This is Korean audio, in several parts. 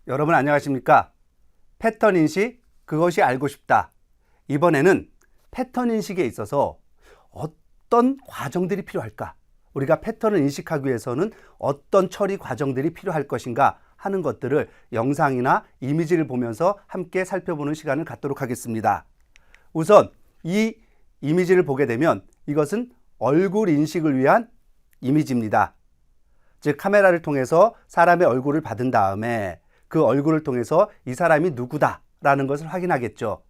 여러분 안녕하십니까? 패턴 인식, 그것이 알고 싶다. 이번에는 패턴 인식에 있어서 어떤 과정들이 필요할까? 우리가 패턴을 인식하기 위해서는 어떤 처리 과정들이 필요할 것인가 하는 것들을 영상이나 이미지를 보면서 함께 살펴보는 시간을 갖도록 하겠습니다. 우선 이 이미지를 보게 되면 이것은 얼굴 인식을 위한 이미지입니다. 즉 카메라를 통해서 사람의 얼굴을 받은 다음에 그 얼굴을 통해서 이 사람이 누구다라는 것을 확인하겠죠.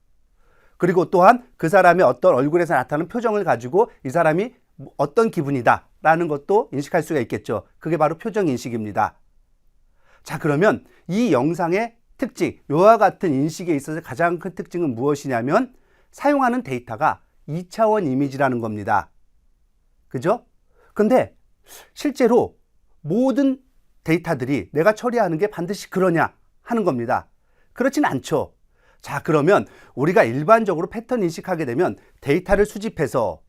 그리고 또한 그 사람의 어떤 얼굴에서 나타나는 표정을 가지고 이 사람이 어떤 기분이다라는 것도 인식할 수가 있겠죠. 그게 바로 표정 인식입니다. 자, 그러면 이 영상의 특징, 이와 같은 인식에 있어서 가장 큰 특징은 무엇이냐면 사용하는 데이터가 2차원 이미지라는 겁니다. 그죠? 근데 실제로 모든 데이터들이 내가 처리하는 게 반드시 그러냐 하는 겁니다. 그렇진 않죠. 자, 그러면 우리가 일반적으로 패턴 인식하게 되면 데이터를 수집해서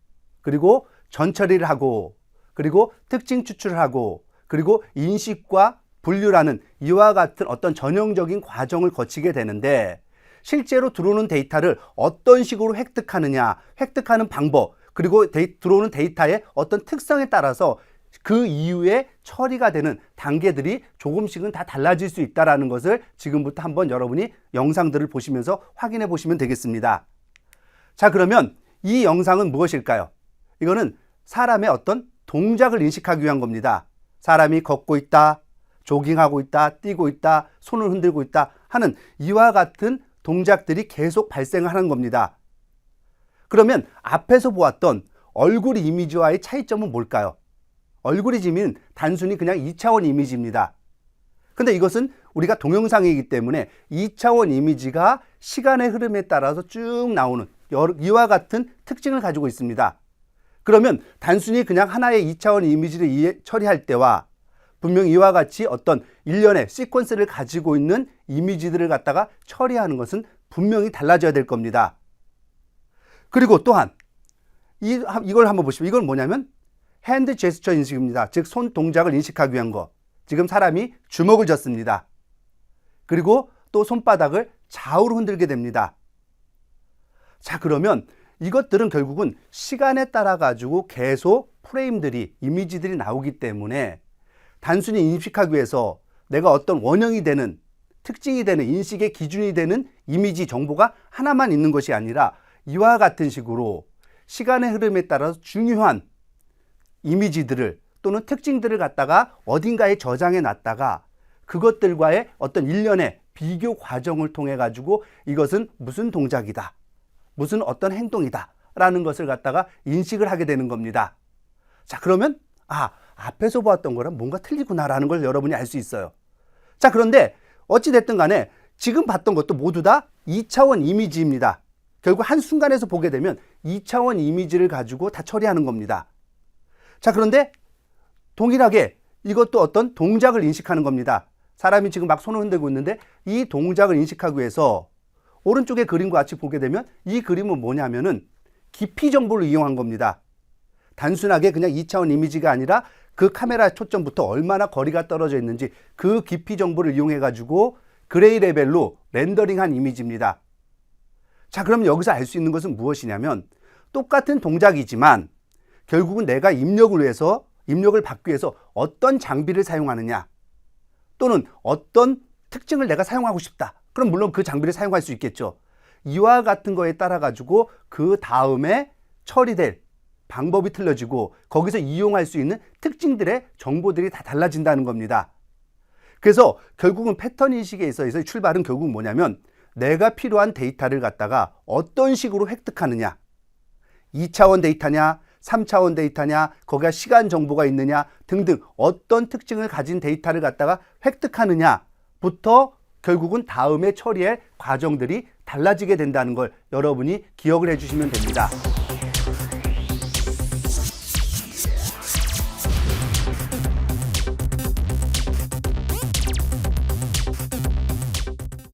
그리고 전처리를 하고 그리고 특징 추출을 하고 그리고 인식과 분류라는 이와 같은 어떤 전형적인 과정을 거치게 되는데 실제로 들어오는 데이터를 어떤 식으로 획득하느냐, 획득하는 방법, 그리고 들어오는 데이터의 어떤 특성에 따라서 그 이후에 처리가 되는 단계들이 조금씩은 다 달라질 수 있다는 것을 지금부터 한번 여러분이 영상들을 보시면서 확인해 보시면 되겠습니다. 자, 그러면 이 영상은 무엇일까요? 이거는 사람의 어떤 동작을 인식하기 위한 겁니다. 사람이 걷고 있다, 조깅하고 있다, 뛰고 있다, 손을 흔들고 있다 하는 이와 같은 동작들이 계속 발생하는 겁니다. 그러면 앞에서 보았던 얼굴 이미지와의 차이점은 뭘까요? 얼굴 이미지는 단순히 그냥 2차원 이미지입니다. 근데 이것은 우리가 동영상이기 때문에 2차원 이미지가 시간의 흐름에 따라서 쭉 나오는 이와 같은 특징을 가지고 있습니다. 그러면 단순히 그냥 하나의 2차원 이미지를 처리할 때와 분명 이와 같이 어떤 일련의 시퀀스를 가지고 있는 이미지들을 갖다가 처리하는 것은 분명히 달라져야 될 겁니다. 그리고 또한 이걸 한번 보시면 이건 뭐냐면 핸드 제스처 인식입니다. 즉 손 동작을 인식하기 위한 거. 지금 사람이 주먹을 쥐었습니다. 그리고 또 손바닥을 좌우로 흔들게 됩니다. 자, 그러면 이것들은 결국은 시간에 따라 가지고 계속 프레임들이 이미지들이 나오기 때문에 단순히 인식하기 위해서 내가 어떤 원형이 되는 특징이 되는 인식의 기준이 되는 이미지 정보가 하나만 있는 것이 아니라 이와 같은 식으로 시간의 흐름에 따라서 중요한 이미지들을 또는 특징들을 갖다가 어딘가에 저장해 놨다가 그것들과의 어떤 일련의 비교 과정을 통해 가지고 이것은 무슨 동작이다, 무슨 어떤 행동이다 라는 것을 갖다가 인식을 하게 되는 겁니다. 자, 그러면 앞에서 보았던 거랑 뭔가 틀리구나 라는 걸 여러분이 알 수 있어요. 자, 그런데 어찌됐든 간에 지금 봤던 것도 모두 다 2차원 이미지입니다. 결국 한순간에서 보게 되면 2차원 이미지를 가지고 다 처리하는 겁니다. 자, 그런데 동일하게 이것도 어떤 동작을 인식하는 겁니다. 사람이 지금 막 손을 흔들고 있는데 이 동작을 인식하기 위해서 오른쪽의 그림과 같이 보게 되면 이 그림은 뭐냐면은 깊이 정보를 이용한 겁니다. 단순하게 그냥 2차원 이미지가 아니라 그 카메라 초점부터 얼마나 거리가 떨어져 있는지 그 깊이 정보를 이용해 가지고 그레이 레벨로 렌더링한 이미지입니다. 자, 그럼 여기서 알 수 있는 것은 무엇이냐면 똑같은 동작이지만 결국은 내가 입력을 받기 위해서 어떤 장비를 사용하느냐 또는 어떤 특징을 내가 사용하고 싶다. 그럼 물론 그 장비를 사용할 수 있겠죠. 이와 같은 거에 따라 가지고 그 다음에 처리될 방법이 틀려지고 거기서 이용할 수 있는 특징들의 정보들이 다 달라진다는 겁니다. 그래서 결국은 패턴 인식에 있어서 출발은 결국은 뭐냐면 내가 필요한 데이터를 갖다가 어떤 식으로 획득하느냐, 2차원 데이터냐 3차원 데이터냐, 거기가 시간 정보가 있느냐 등등 어떤 특징을 가진 데이터를 갖다가 획득하느냐부터 결국은 다음에 처리할 과정들이 달라지게 된다는 걸 여러분이 기억을 해주시면 됩니다.